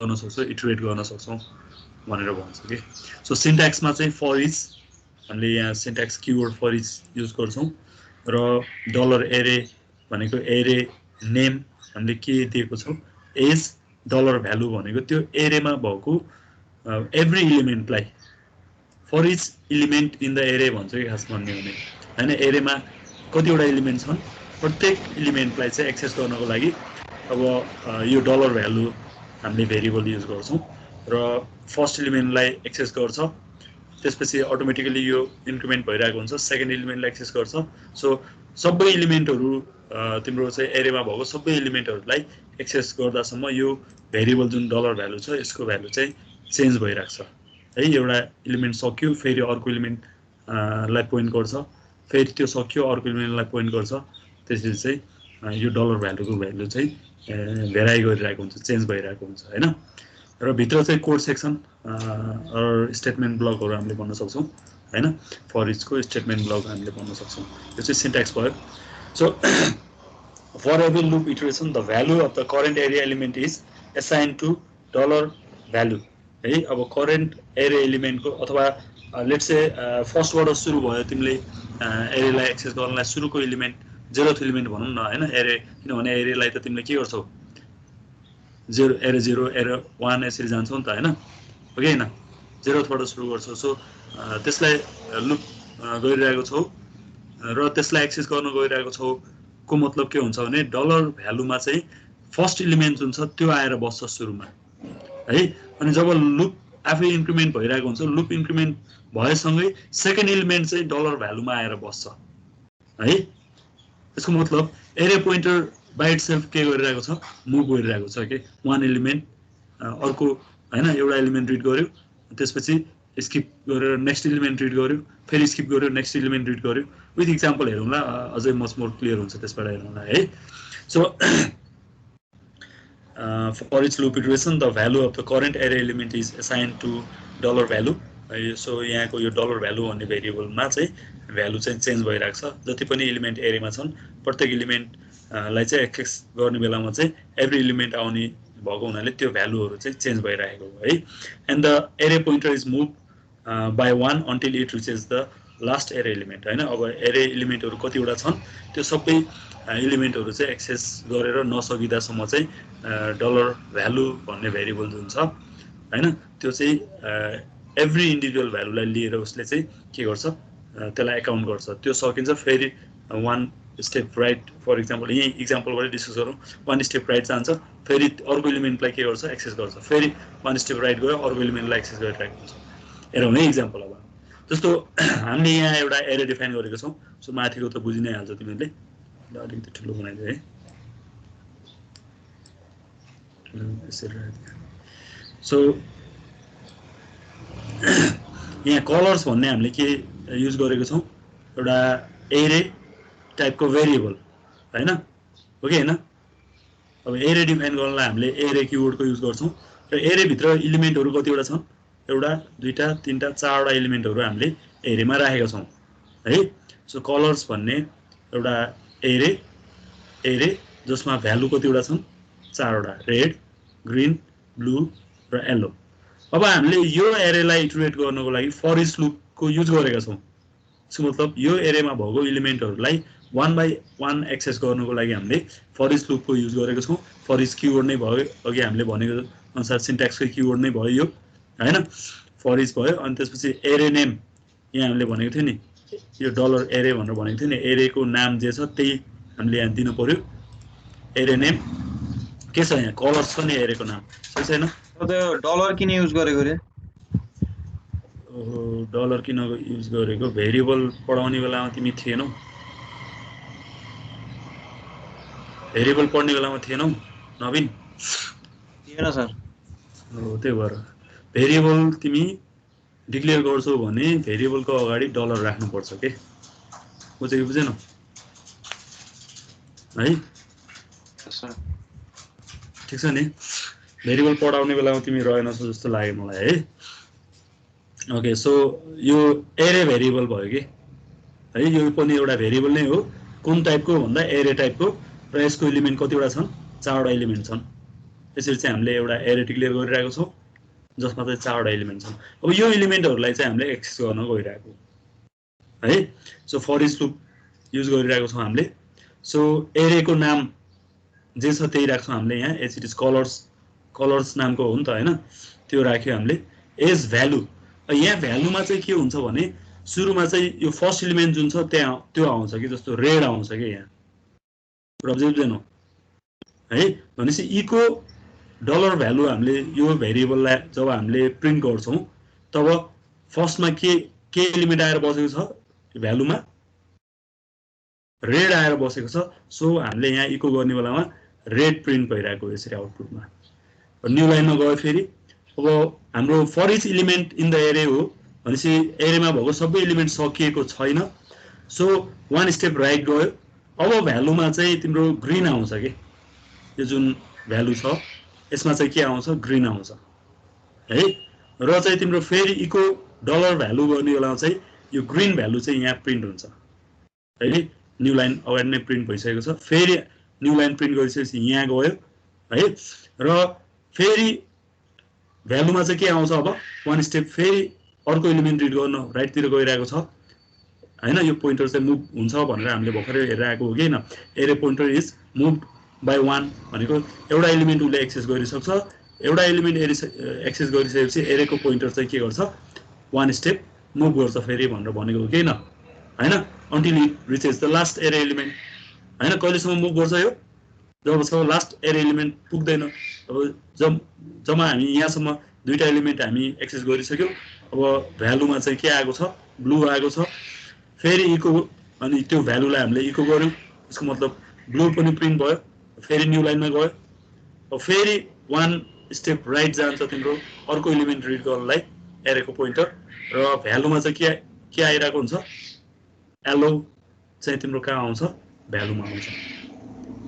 गर्न सक्छौँ, इटरेट गर्न सक्छौँ भनेर भन्छ कि। सो सिन्ट्याक्समा चाहिँ फर इच हामीले यहाँ syntax keyword for each use गर्छौँ र डलर एरे भनेको एरे नेम हामीले के दिएको छौँ एज डलर भ्यालु भनेको त्यो एरेमा भएको एभ्री इलिमेन्टलाई for each element in the array भन्छ कि खास भन्ने हुने होइन। एरेमा कतिवटा इलिमेन्ट छन्, प्रत्येक इलिमेन्टलाई चाहिँ एक्सेस गर्नको लागि अब यो डलर भ्यालु हामीले भेरिएबल युज गर्छौँ र फर्स्ट इलिमेन्टलाई एक्सेस गर्छ, त्यसपछि अटोमेटिकली यो इन्क्रिमेन्ट भइरहेको हुन्छ, सेकेन्ड इलिमेन्टलाई एक्सेस गर्छ। सो सबै इलिमेन्टहरू तिम्रो चाहिँ एरेमा भएको सबै इलिमेन्टहरूलाई एक्सेस गर्दासम्म यो भेरिएबल जुन डलर भ्यालु छ यसको भ्यालु चाहिँ चेन्ज भइरहेको छ है। एउटा इलिमेन्ट सक्यो फेरि अर्को इलिमेन्टलाई पोइन्ट गर्छ, फेरि त्यो सक्यो अर्को इलिमेन्टलाई पोइन्ट गर्छ, त्यसरी चाहिँ यो डलर भ्यालुको भ्यालु चाहिँ भेराइ गरिरहेको हुन्छ, चेन्ज भइरहेको हुन्छ होइन। र भित्र चाहिँ कोड सेक्सन स्टेटमेन्ट ब्लकहरू हामीले भन्न सक्छौँ होइन। फर इचको स्टेटमेन्ट ब्लक हामीले भन्न सक्छौँ, यो चाहिँ सिन्ट्याक्स भयो। So for every loop iteration the value of the current array element is assign to dollar value है। अब करेन्ट एरे एलिमेन्टको अथवा लेट्स से फर्स्टबाट सुरु भयो तिमीले एरेलाई एक्सेस गर्नलाई सुरुको इलिमेन्ट जेरोथ इलिमेन्ट भनौँ न होइन एरे, किनभने एरेलाई त तिमीले के गर्छौ जेरो एरे 0 एरे 1 यसरी जान्छौ नि त होइन, हो कि होइन, जेरोथबाट सुरु गर्छौ। सो त्यसलाई लुप गरिरहेको छौ र त्यसलाई एक्सेस गर्न गइरहेको छौ को मतलब के हुन्छ भने डलर भ्यालुमा चाहिँ फर्स्ट इलिमेन्ट जुन छ त्यो आएर बस्छ सुरुमा है। अनि जब लुप आफै इन्क्रिमेन्ट भइरहेको हुन्छ, लुप इन्क्रिमेन्ट भएसँगै सेकेन्ड इलिमेन्ट चाहिँ डलर भ्यालुमा आएर बस्छ है। यसको मतलब एरे पोइन्टर बाइ इटसेल्फ के गरिरहेको छ, मुभ गरिरहेको छ कि वान इलिमेन्ट अर्को होइन, एउटा इलिमेन्ट रिड गर्यो त्यसपछि स्किप गरेर नेक्स्ट इलिमेन्ट रिड गर्यो, फेरि स्किप गर्यो नेक्स्ट इलिमेन्ट रिड गर्यो। विथ इक्जाम्पल हेरौँला अझै मच मोर क्लियर हुन्छ त्यसबाट हेरौँला है। So for each loop iteration the value of the current array element is assigned to dollar value। So यहाँको यो डलर भ्यालु भन्ने भेरिएबलमा चाहिँ भ्यालु चाहिँ चेन्ज भइरहेको छ। जति पनि इलिमेन्ट एरेमा छन् प्रत्येक इलिमेन्टलाई चाहिँ एक्सेस गर्ने बेलामा चाहिँ एभ्री इलिमेन्ट आउने भएको हुनाले त्यो भ्यालुहरू चाहिँ चेन्ज भइरहेको हो है। And the array pointer is move by 1 until it reaches the last array element होइन। अब एरे इलिमेन्टहरू कतिवटा छन् त्यो सबै इलिमेन्टहरू चाहिँ एक्सेस गरेर नसकिँदासम्म चाहिँ डलर भ्यालु भन्ने भेरिएबल जुन छ होइन त्यो चाहिँ एभ्री इन्डिभिजुअल भ्यालुलाई लिएर उसले चाहिँ के गर्छ त्यसलाई एकाउन्ट गर्छ। त्यो सकिन्छ फेरि one step right, for example यही इक्जाम्पलबाट डिस्कस गरौँ, वान स्टेप राइट जान्छ फेरि अर्को इलिमेन्टलाई के गर्छ एक्सेस गर्छ, फेरि वान स्टेप राइट गयो अर्को इलिमेन्टलाई एक्सेस गरिरहेको हुन्छ। हेरौँ है इक्जाम्पल। अब जस्तो हामीले यहाँ एउटा एरे डिफाइन गरेको छौँ, सो माथिको त बुझि नै हाल्छ तिमीहरूले, अलिकति ठुलो बनाइदियो है। सो यहाँ कलर्स भन्ने हामीले के युज गरेको छौँ, एउटा एरे टाइपको भेरिएबल होइन, हो कि होइन। अब एरे डिफाइन गर्नलाई हामीले एरे किवर्डको युज गर्छौँ र एरेभित्र इलिमेन्टहरू कतिवटा छन्, एउटा दुईवटा तिनवटा चारवटा इलिमेन्टहरू हामीले एरेमा राखेका छौँ है। सो कलर्स भन्ने एउटा एरे जसमा भ्यालु कतिवटा छन्, चारवटा, रेड ग्रिन ब्लू र येल्लो। अब हामीले यो एरेलाई इटरेट गर्नको लागि फर इच लुपको युज गरेका छौँ। यसको मतलब यो एरेमा भएको इलिमेन्टहरूलाई 1 बाई 1 एक्सेस गर्नको लागि हामीले फर इच लुपको युज गरेको छौँ। फर इच किवर्ड नै भयो, अघि हामीले भनेको अनुसार सिन्ट्याक्सको किवर्ड नै भयो यो होइन, फर इच भयो। अनि त्यसपछि एरे नेम यहाँ हामीले भनेको थियो नि, यो डलर एरे भनेर भनेको थियो नि, एरेको नाम जे छ त्यही हामीले यहाँ दिनु पर्यो। एरे नेम के छ यहाँ, कलर्स छ नि एरेको नाम, सही छैन? डलर किन युज गरेको रे? डलर किन युज गरेको, भेरिएबल पढाउने बेलामा तिमी थिएनौ, भेरिएबल पढ्ने बेलामा थिएनौ नवीन? थिएन सर। हो त्यही भएर भेरिएबल तिमी डिक्लेयर गर्छौ भने भेरिएबलको अगाडि डलर राख्नुपर्छ के, बुझेको बुझेनौ है? ठिक छ नि, भेरिएबल पढाउने बेलामा तिमी रहेनछौ जस्तो लाग्यो मलाई है। ओके, सो यो एरे भेरिएबल भयो कि है, यो पनि एउटा भेरिएबल नै हो। कुन टाइपको भन्दा एरे टाइपको, र यसको इलिमेन्ट कतिवटा छन्, चारवटा इलिमेन्ट छन् त्यसरी चाहिँ हामीले एउटा एरे डिक्लेयर गरिरहेको छौँ जसमा चाहिँ 4 वटा एलिमेन्ट छन्। अब यो एलिमेन्टहरूलाई चाहिँ हामीले एक्सेस गर्न गइरहेको है। So for each loop use गरिरहेको छौँ हामीले। सो एरेको नाम जे छ त्यही राख्छौँ हामीले यहाँ, एज इट इज कलर्स नामको हो नि त होइन, त्यो राख्यो हामीले। एज भ्यालु, यहाँ भ्यालुमा चाहिँ के हुन्छ भने सुरुमा चाहिँ यो फर्स्ट एलिमेन्ट जुन छ त्यहाँ त्यो आउँछ कि, जस्तो रेड आउँछ कि यहाँ, कुरा बुझ्दैन है। भनेपछि इको डलर भ्यालु हामीले यो भेरिएबललाई जब हामीले प्रिन्ट गर्छौँ तब फर्स्टमा के एलिमेन्ट आएर बसेको छ भ्यालुमा, रेड आएर बसेको छ। सो हामीले यहाँ इको गर्ने बेलामा रेड प्रिन्ट भइरहेको यसरी आउटपुटमा। न्यू लाइनमा गयो फेरि, अब हाम्रो for each element in the array हो भनेपछि एरेमा भएको सबै एलिमेन्ट सकिएको छैन। सो वान स्टेप राइट गयो, अब भ्यालुमा चाहिँ तिम्रो ग्रिन आउँछ कि, यो जुन भ्यालु छ यसमा चाहिँ के आउँछ, ग्रिन आउँछ है। र चाहिँ तिम्रो फेरि इको डलर भ्यालु गर्ने बेलामा चाहिँ यो ग्रिन भ्यालु चाहिँ यहाँ प्रिन्ट हुन्छ है। न्यू लाइन अगाडि नै प्रिन्ट भइसकेको छ, फेरि न्यू लाइन प्रिन्ट गरिसकेपछि यहाँ गयो है। र फेरि भ्यालुमा चाहिँ के आउँछ, अब वान स्टेप फेरि अर्को एलिमेन्ट रिड गर्न राइटतिर गइरहेको छ होइन। यो पोइन्टर चाहिँ मुभ हुन्छ भनेर हामीले भर्खरै हेरेर आएको हो कि होइन। एरे pointer is move by one भनेको एउटा एलिमेन्ट उसले एक्सेस गरिसक्छ, एउटा एलिमेन्ट एक्सेस गरिसकेपछि एरेको पोइन्टर चाहिँ के गर्छ, वान स्टेप मुभ गर्छ फेरि भनेर भनेको हो कि होइन। Until it reaches the last array element होइन। कहिलेसम्म मुभ गर्छ यो, जबसम्म लास्ट एरे एलिमेन्ट पुग्दैन। अब जम्मा हामी यहाँसम्म दुईवटा एलिमेन्ट हामी एक्सेस गरिसक्यौँ। अब भ्यालुमा चाहिँ के आएको छ, ब्लू आएको छ। फेरि इको, अनि त्यो भ्यालुलाई हामीले इको गऱ्यौँ, यसको मतलब ब्लू पनि प्रिन्ट भयो। फेरि न्यू लाइनमा गयो, अब फेरि वान स्टेप राइट जान्छ तिम्रो अर्को एलिमेन्ट रिड गर्नलाई एरेको पोइन्टर। र भ्यालुमा चाहिँ के आइरहेको हुन्छ, एलो चाहिँ तिम्रो कहाँ आउँछ, भ्यालुमा आउँछ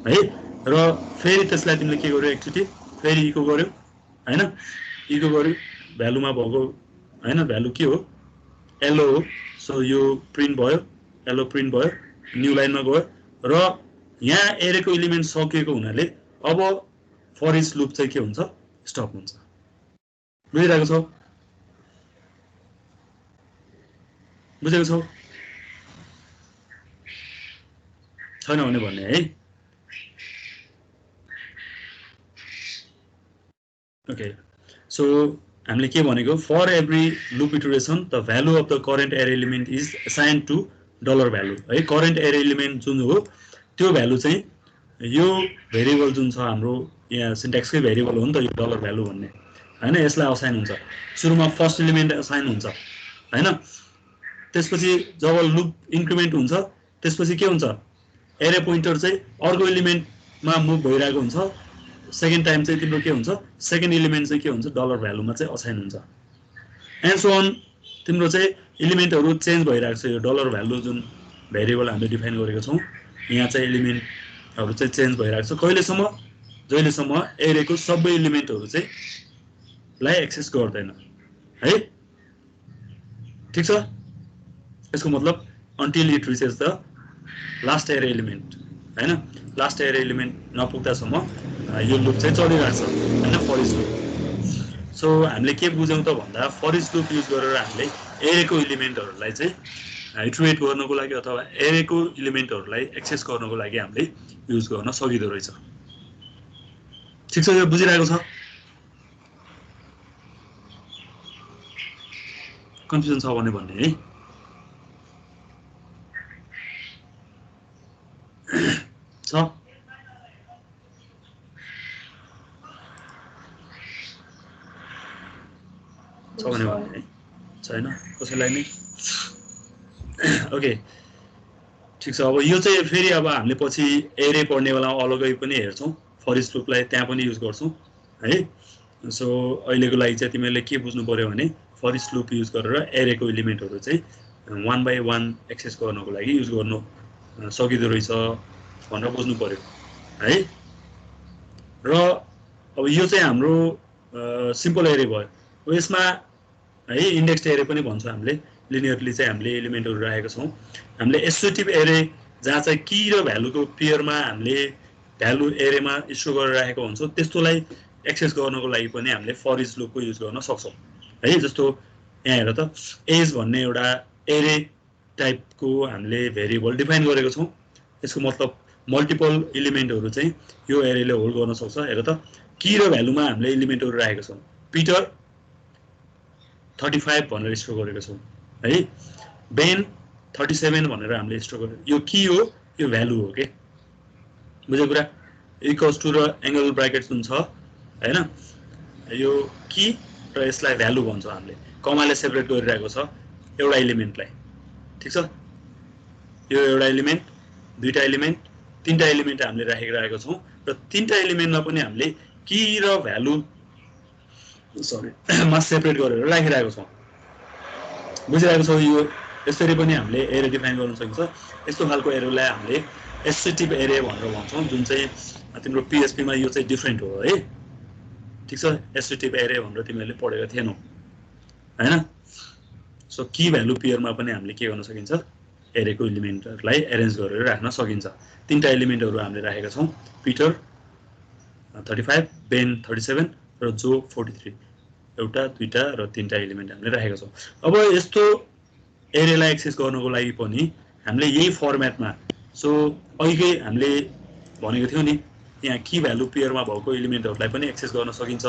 है। र फेरि त्यसलाई तिमीले के गर्यो, एकचोटि फेरि इको गर्यो होइन, इको गर्यो भ्यालुमा भएको होइन, भ्यालु के हो, एलो हो। सो यो प्रिन्ट भयो, एलो प्रिन्ट भयो, न्यू लाइनमा गयो। र यहाँ एरेको एलिमेन्ट सकिएको हुनाले अब फर इच लुप चाहिँ के हुन्छ, स्टप हुन्छ। बुझिरहेको छौ, बुझेको छौ छैन भने भन्ने है। ओके, सो हामीले के भनेको, for every loop iteration the value of the current array element is assigned to dollar value है। करेन्ट एरे एलिमेन्ट जुन हो त्यो भ्यालु चाहिँ यो भेरिएबल जुन छ हाम्रो यहाँ सिन्ट्याक्सकै भेरिएबल हो नि त यो डलर भ्यालु भन्ने होइन, यसलाई असाइन हुन्छ। सुरुमा फर्स्ट एलिमेन्ट असाइन हुन्छ होइन, त्यसपछि जब लुप इन्क्रिमेन्ट हुन्छ त्यसपछि के हुन्छ, एरे पोइन्टर चाहिँ अर्को एलिमेन्टमा मुभ भइरहेको हुन्छ। सेकेन्ड टाइम चाहिँ तिम्रो के हुन्छ, सेकेन्ड एलिमेन्ट चाहिँ के हुन्छ, डलर भ्यालुमा चाहिँ असाइन हुन्छ। एन्ड सो अन तिम्रो चाहिँ एलिमेन्टहरू चेन्ज भइरहेको छ। यो डलर भ्यालु जुन भेरिएबल हामीले डिफाइन गरेको छौँ यहाँ चाहिँ एलिमेन्टहरू चाहिँ चेन्ज भइरहेको छ कहिलेसम्म, जहिलेसम्म एरेको सबै एलिमेन्टहरू चाहिँ लाई एक्सेस गर्दैन है। ठिक छ, यसको मतलब until it reaches the last array element होइन, लास्ट एरे एलिमेन्ट नपुग्दासम्म यो लुप चाहिँ चलिरहेको छ होइन, फर इच लुप। सो हामीले के बुझ्यौँ त भन्दा फर इच लुप युज गरेर हामीले एरेको एलिमेन्टहरूलाई चाहिँ इटरेट गर्नको लागि अथवा एरेको एलिमेन्टहरूलाई एक्सेस गर्नको लागि हामीले युज गर्न सकिँदो रहेछ। ठिक छ, यो बुझिरहेको छ, कन्फ्युजन छ भने भन्ने है। छ भने भन्ने है, छैन कसैलाई नै। ओके ठिक छ, अब यो चाहिँ फेरि अब हामीले पछि एरे पढ्ने बेला अलग्गै पनि हेर्छौँ, फर इच लुपलाई त्यहाँ पनि युज गर्छौँ है। सो अहिलेको लागि चाहिँ तिमीहरूले के बुझ्नु पर्यो भने फर इच लुप युज गरेर एरेको एलिमेन्टहरू चाहिँ वान बाई वान एक्सेस गर्नको लागि युज गर्नु सकिँदो रहेछ भनेर बुझ्नु पर्यो है। र अब यो चाहिँ हाम्रो सिम्पल एरे भयो। यसमा है इन्डेक्स्ड एरे पनि भन्छौँ हामीले, लिनियरली चाहिँ हामीले एलिमेन्टहरू राखेका छौँ। हामीले एसोसिएटिभ एरे जहाँ चाहिँ की र भ्यालुको पेयरमा हामीले भ्यालु एरेमा स्टोर गरेर राखेको हुन्छौँ, त्यस्तोलाई एक्सेस गर्नको लागि पनि हामीले फर इच लुपको युज गर्न सक्छौँ है। जस्तो यहाँ हेर त एज भन्ने एउटा एरे टाइपको हामीले भेरिएबल डिफाइन गरेको छौँ। यसको मतलब मल्टिपल इलिमेन्टहरू चाहिँ यो एरेले होल्ड गर्न सक्छ। हेर त की र भ्यालुमा हामीले इलिमेन्टहरू राखेका छौँ। पिटर 35 भनेर स्टोर गरेको छौँ है। बेन 37 भनेर हामीले स्टोर गरेको। यो की हो, यो भ्यालु हो के, बुझ्यो कुरा। इक्वल्स टु र एंगल ब्राकेट जुन छ हैन, यो की र यसलाई भ्यालु भन्छौँ हामीले। कमाले सेपरेट गरिरहेको छ एउटा एलिमेन्टलाई, ठीक छ। यो एउटा एलिमेन्ट, दुईटा एलिमेन्ट, तीनटा एलिमेन्ट हामीले राखेको छौँ र तीनटा एलिमेन्टमा पनि हामीले की र भ्यालु मा सेपरेट गरेर राखिरहेको छौँ। बुझिरहेको छौ। यो यसरी पनि हामीले एरे डिफाइन गर्न सकिन्छ। यस्तो खालको एरेलाई हामीले एसोसिएटिभ एरे भनेर भन्छौँ, जुन चाहिँ तिम्रो PHP मा यो चाहिँ डिफरेन्ट हो है, ठीक छ। एसोसिएटिभ एरे भनेर तिमीहरूले पढेको थिएनौ हैन। सो की भ्यालु पेयरमा पनि हामीले के गर्न सकिन्छ, एरेको एलिमेन्टहरूलाई एरेन्ज गरेर राख्न सकिन्छ। तीनटा एलिमेन्टहरू हामीले राखेका छौँ, पिटर 35, बेन 37 र जो 43। एउटा, दुईटा र तीनटा एलिमेन्ट हामीले राखेका छौँ। अब यस्तो एरेलाई एक्सेस गर्नको लागि पनि हामीले यही फर्मेटमा, सो अघिकै हामीले भनेको थियौँ नि, यहाँ की भ्यालु पेयरमा भएको एलिमेन्टहरूलाई पनि एक्सेस गर्न सकिन्छ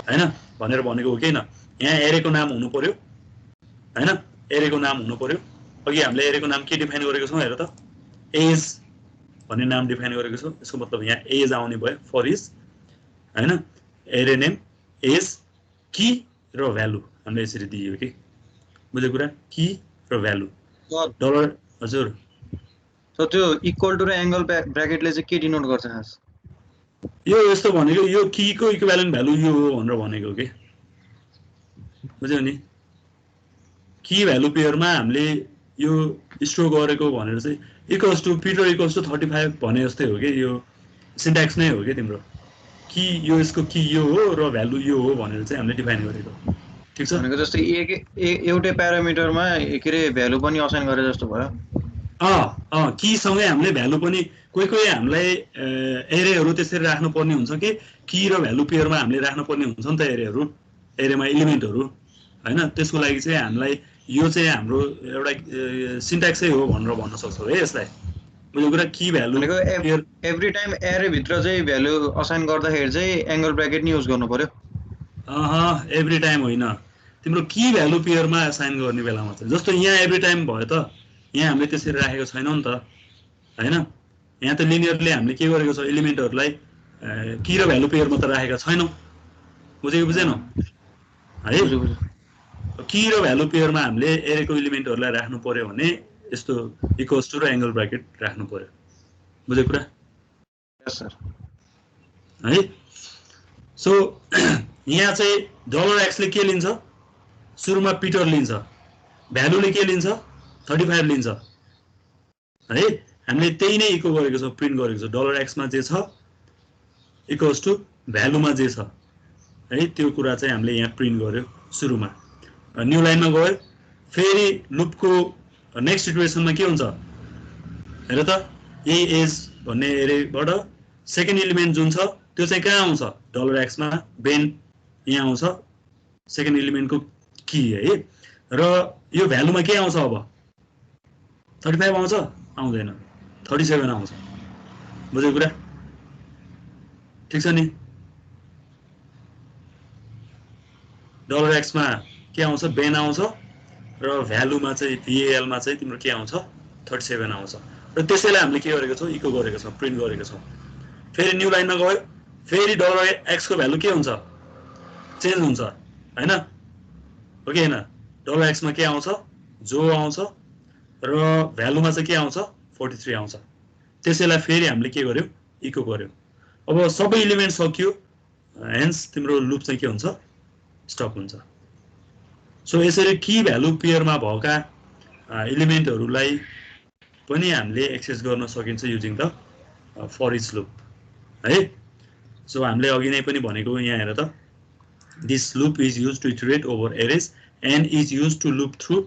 हैन भनेर भनेको हो किन। यहाँ एरेको नाम हुनु पर्यो हैन, एरेको नाम हुनु पर्यो। अघि हामीले एरेको नाम के डिफाइन गरेको छौँ, हेर त एज भन्ने नाम डिफाइन गरेको छौँ। यसको मतलब यहाँ एज आउने भयो फर इच हैन। एरे नेम, एज, की र भ्यालु हामीले यसरी दियो कि, बुझ्यो कुरा। की र भ्यालु डलर। हजुर, सो त्यो इक्वल टु र एंगल ब्राकेटले चाहिँ के डिनोट गर्छ खास? यो यस्तो भनेको यो की को इक्विभ्यालेन्ट भ्यालु यो हो भनेर भनेको के, बुझ्यौ नि। की भ्यालु पेयरमा हामीले यो स्टोर गरेको भनेर चाहिँ equals to Peter equals to 35 भने जस्तै हो कि, यो सिन्ट्याक्स नै हो कि तिम्रो। की यो यसको की यो हो र भ्यालु यो हो भनेर चाहिँ हामीले डिफाइन गरेको, ठीक छ। भनेको जस्तै एउटै प्यारामिटरमा के रे भ्यालु पनि असाइन गरे जस्तो भयो। की सँगै हामीले भ्यालु पनि कोही कोही हामीलाई एरेहरू त्यसरी राख्नु पर्ने हुन्छ कि की र भ्यालु पेयरमा हामीले राख्नु पर्ने हुन्छ नि त एरेहरू, एरेमा एलिमेन्टहरू हैन। त्यसको लागि चाहिँ हामीलाई यो चाहिँ हाम्रो एउटा सिन्ट्याक्सै हो भनेर भन्न सक्छौँ है यसलाई, बुझ्यो कुरा। की भ्यालु पेयर एभ्री टाइम एरे भित्र चाहिँ भ्यालु असाइन गर्दाखेरि चाहिँ एंगल ब्राकेट नि युज गर्नु पर्यो। एभ्री टाइम होइन, तिम्रो की भ्यालु पेयरमा असाइन गर्ने बेलामा चाहिँ। जस्तो यहाँ एभ्री टाइम भयो त, यहाँ हामीले त्यसरी राखेको छैनौँ नि त हैन। यहाँ त लिनियरली हामीले के गरेको छ, एलिमेन्टहरूलाई की र भ्यालु पेयरमा त राखेका छैनौँ, बुझेको बुझेनौ है। की र भ्यालु पेयरमा हामीले एरेको एलिमेन्टहरूलाई राख्नु पर्यो भने यस्तो इक्वल्स टु र एंगल ब्राकेट राख्नु पर्यो, बुझेको कुरा है। सो यहाँ चाहिँ $x ले के लिन्छ, सुरुमा पिटर लिन्छ, भ्यालुले के लिन्छ 35 लिन्छ है। हामीले त्यही नै इको गरेको छौँ, प्रिन्ट गरेको छौँ। $x मा जे छ इक्वल्स टु भ्यालुमा जे छ है, त्यो कुरा चाहिँ हामीले यहाँ प्रिन्ट गर्यो सुरुमा। न्यू लाइनमा गयो, फेरि लुपको नेक्स्ट इटरेसनमा के हुन्छ, हेर त यही एज भन्ने एरेबाट सेकेन्ड एलिमेन्ट जुन छ त्यो चाहिँ कहाँ आउँछ, $x मा बेन यहाँ आउँछ, सेकेन्ड एलिमेन्टको की है। र यो भ्यालुमा के आउँछ, अब 35 आउँछ, आउँदैन, 37 आउँछ, बुझ्यो कुरा, ठिक छ नि। $x मा के आउँछ, बेन आउँछ, र भ्यालुमा चाहिँ VAL मा चाहिँ तिम्रो के आउँछ, 37 आउँछ। र त्यसैलाई हामीले के गरेको छौँ, इको गरेको छौँ, प्रिन्ट गरेको छौँ। फेरि न्यू लाइनमा गयो, फेरि $x को भ्यालु के हुन्छ, चेन्ज हुन्छ हैन, हो कि हैन। $x मा के आउँछ, जो आउँछ, र भ्यालुमा चाहिँ के आउँछ, 43 आउँछ। त्यसैलाई फेरि हामीले के गर्यो, इको गर्यो। अब सबै एलिमेन्ट सकियो, हेन्स तिम्रो लुप चाहिँ के हुन्छ, स्टप हुन्छ। सो यसरी की भ्यालु पेयरमा भएका एलिमेन्टहरूलाई पनि हामीले एक्सेस गर्न सकिन्छ using the for each loop है। सो हामीले अघि नै पनि भनेको, यहाँ हेर त, this loop is use to iterate over arrays and is use to loop through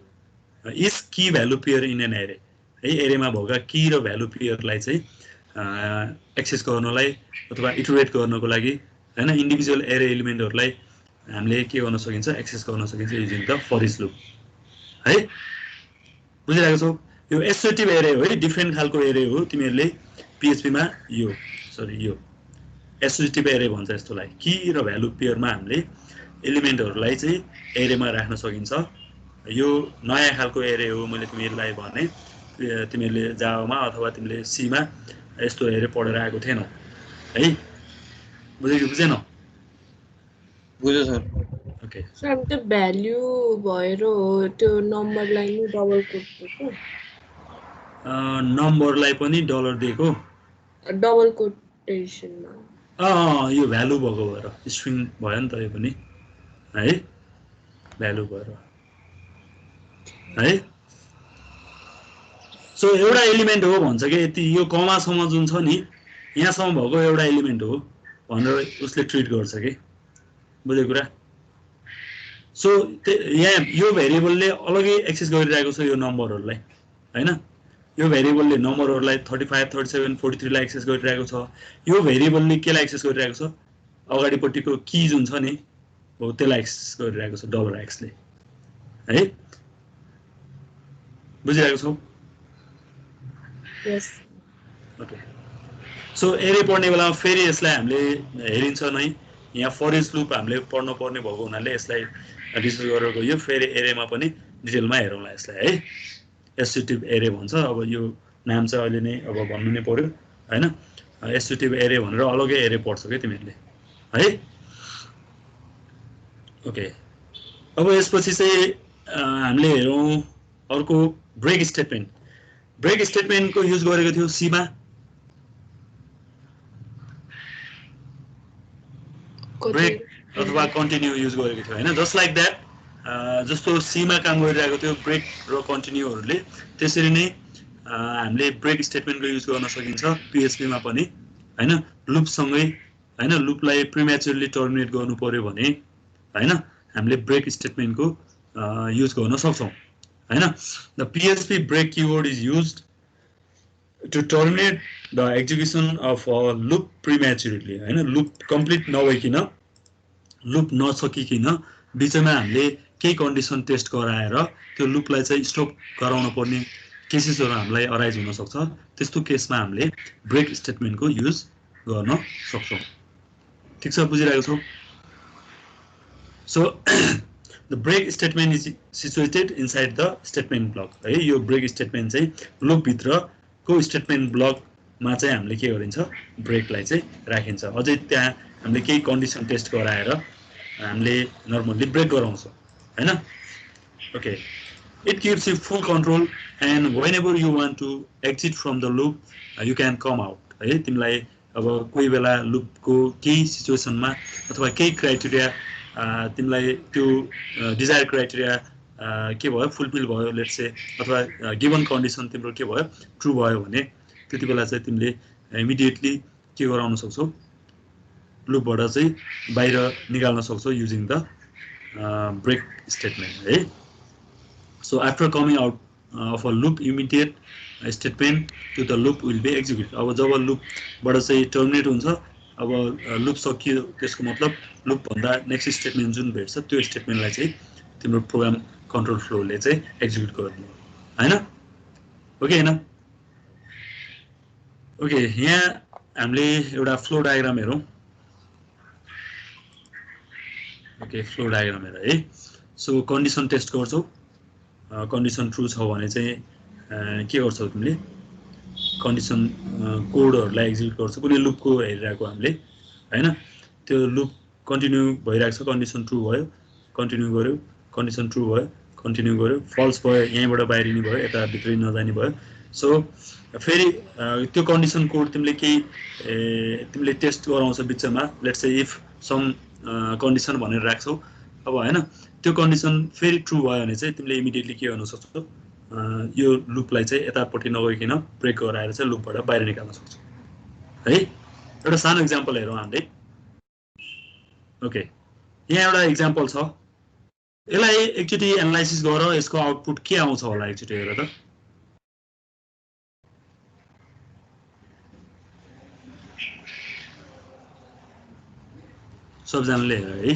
is key value pair in an array है। एरेमा भएका की र भ्यालु पेयरलाई चाहिँ एक्सेस गर्नलाई अथवा इटरेट गर्नको लागि हैन इन्डिभिजुअल एरे एलिमेन्टहरुलाई हामीले के गर्न सकिन्छ एक्सेस गर्न सकिन्छ using the for each loop है बुझिरहेको छौ यो एसोसिएटिभ एरे हो है डिफरेन्ट खालको एरे हो तिमीहरुले पीएचपी मा यो सरी यो एसोसिएटिभ एरे भन्छ यस्तोलाई की र भ्यालु पेयरमा हामीले एलिमेन्टहरुलाई चाहिँ एरेमा राख्न सकिन्छ यो नयाँ खालको एरे हो मैले तिमीहरुलाई भने तिमीहरुले जावामा अथवा तिमीले सी मा यस्तो एरे पढेर आएको थिएनौ है बुझेनौ बुझ्यो सर ओके सर त्यो भ्याल्यु भएर त्यो नम्बरलाई नि डबल कोट दिएको नम्बरलाई पनि डलर दिएको डबल कोटेसनमा यो भ्यालु भएको भएर स्ट्रिङ भयो नि त यो पनि है भ्यालु भएर है सो एउटा एलिमेन्ट हो भन्छ के यति यो कमासम्म जुन छ नि यहाँसम्म भएको एउटा एलिमेन्ट हो भनेर उसले ट्रिट गर्छ के बुझ्यो कुरा सो यहाँ यो भेरिएबलले अलग्गै एक्सेस गरिरहेको छ यो नम्बरहरुलाई हैन यो भेरिएबलले नम्बरहरुलाई 35 37 43 लाई एक्सेस गरिरहेको छ यो भेरिएबलले केलाई एक्सेस गरिरहेको छ अगाडिपट्टिको की जुन छ नि हो त्यसलाई एक्सेस गरिरहेको छ डबल एक्स ले है बुझिरहेको छौ यस ओके सो एरे पढ्ने बेलामा फेरि यसलाई हामीले हेरिन्छ नै यहाँ फर इच लुप हामीले पढ्न पर्ने भएको हुनाले यसलाई डिस्कस गरेर गयो फेरि एरेमा पनि डिटेलमा हेरौँला यसलाई है एसोसिएटिभ एरे भन्छ अब यो नाम चाहिँ अहिले नै अब भन्नु नै पर्यो हैन एसोसिएटिभ एरे भनेर अलग्गै एरे पढ्छौ के तिमीहरुले है ओके अब यसपछि चाहिँ हामीले हेरौँ अर्को ब्रेक स्टेटमेन्टको युज गरेको थियो सी मा ब्रेक अथवा कन्टिन्यू युज गरेको थियो हैन जस्ट लाइक दैट जस्तो सी मा काम गरिरहेको थियो ब्रेक र कन्टिन्यूहरुले त्यसरी नै हामीले ब्रेक स्टेटमेन्टको युज गर्न सकिन्छ पीएचपी मा पनि हैन लुप सँगै हैन लुपलाई प्रिमेचुरली टर्मिनेट गर्नु पर्यो भने हैन हामीले ब्रेक स्टेटमेन्टको युज गर्न सक्छौं हैन the PHP break keyword is used to terminate the execution of a loop prematurely हैन लुप कम्प्लिट नभइकिन लुप नसकिकिन बिचमा हामीले केही कन्डिसन टेस्ट गराएर त्यो लुपलाई चाहिँ स्टप गराउन पर्ने केसेसहरु हामीलाई अराइज हुन सक्छ त्यस्तो केसमा हामीले ब्रेक स्टेटमेन्टको युज गर्न सक्छौं ठीक छ बुझिरहेको छौ so the break statement is situated inside the statement block है यो ब्रेक स्टेटमेन्ट चाहिँ लुप भित्र को स्टेटमेन्ट ब्लकमा चाहिँ हामीले के गरिन्छ ब्रेकलाई चाहिँ राखिन्छ अझै त्यहाँ हामीले केही कन्डिसन टेस्ट गराएर हामीले नर्मली ब्रेक गराउँछौं हैन okay it gives you full control and whenever you want to exit from the loop you can come out है तिमीलाई अब कोही बेला लुपको केही सिचुएसनमा अथवा केही क्राइटेरिया तिमीलाई त्यो डिजायर क्राइटेरिया के भयो फुलफिल भयो लेट्स से अथवा गिवन कन्डिसन तिम्रो के भयो ट्रु भयो भने त्यति बेला चाहिँ तिमीले इमिडिएटली के गराउन सक्छौ लुपबाट चाहिँ बाहिर निकाल्न सक्छौ युजिङ द ब्रेक स्टेटमेन्ट है so after coming out of a loop immediate statement to the loop will be execute अब जब लुपबाट चाहिँ टर्मिनेट हुन्छ अब लुप सकियो त्यसको मतलब लुप भन्दा नेक्स्ट स्टेटमेन्ट जुन भेट्छ त्यो स्टेटमेन्टलाई चाहिँ तिम्रो प्रोग्राम कन्ट्रोल फ्लोले चाहिँ एक्जिक्युट गर्ने हैन ओके हैन ओके यहाँ हामीले एउटा फ्लो डायग्राम हेरौं ओके फ्लो डायग्राम हेर है सो कन्डिसन टेस्ट गर्छौ कन्डिसन ट्रु छ भने चाहिँ के गर्छौ तिमीले कन्डिसन कोडहरुलाई एक्जिक्युट गर्छौ कुनै लुपको हेरिरहेको हामीले हैन त्यो लुप कन्टिन्यू भइरहेको छ कन्डिसन ट्रु भयो कन्टिन्यू गर्यो कन्डिसन ट्रु भयो कन्टिन्यू गर्यो फल्स भयो यहीँबाट बाहिरिने भयो यता भित्रै नजाने भयो सो फेरि त्यो कन्डिसन कोड तिमीले तिमीले टेस्ट गराउँछ बिचमा let's say if some condition भनेर राख्छौ अब हैन त्यो कन्डिसन फेरि ट्रु भयो भने चाहिँ तिमीले इमिडिएटली के गर्न सक्छौ यो लुपलाई चाहिँ यतापट्टि नगइकिन ब्रेक गराएर चाहिँ लुपबाट बाहिर निकाल्न सक्छौ है एउटा सानो एक्जाम्पल हेरौँ हामीले ओके यहाँ एउटा एक्जाम्पल छ यसलाई एकचोटि एनालाइसिस गर यसको आउटपुट के आउँछ होला एकचोटि हेर त सबजनाले हेर है।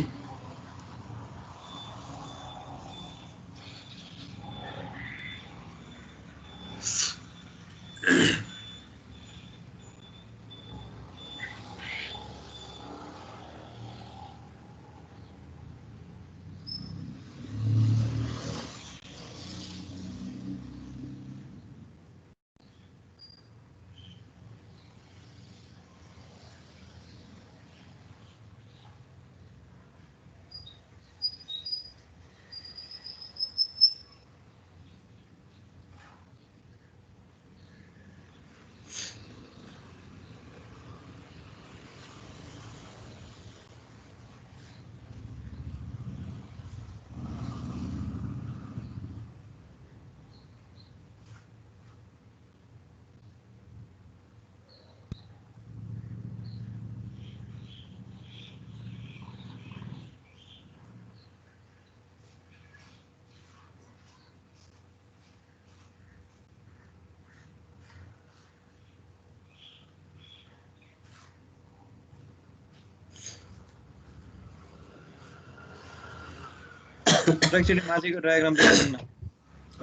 एक्चुअली माथिको डायग्राम देख्नु न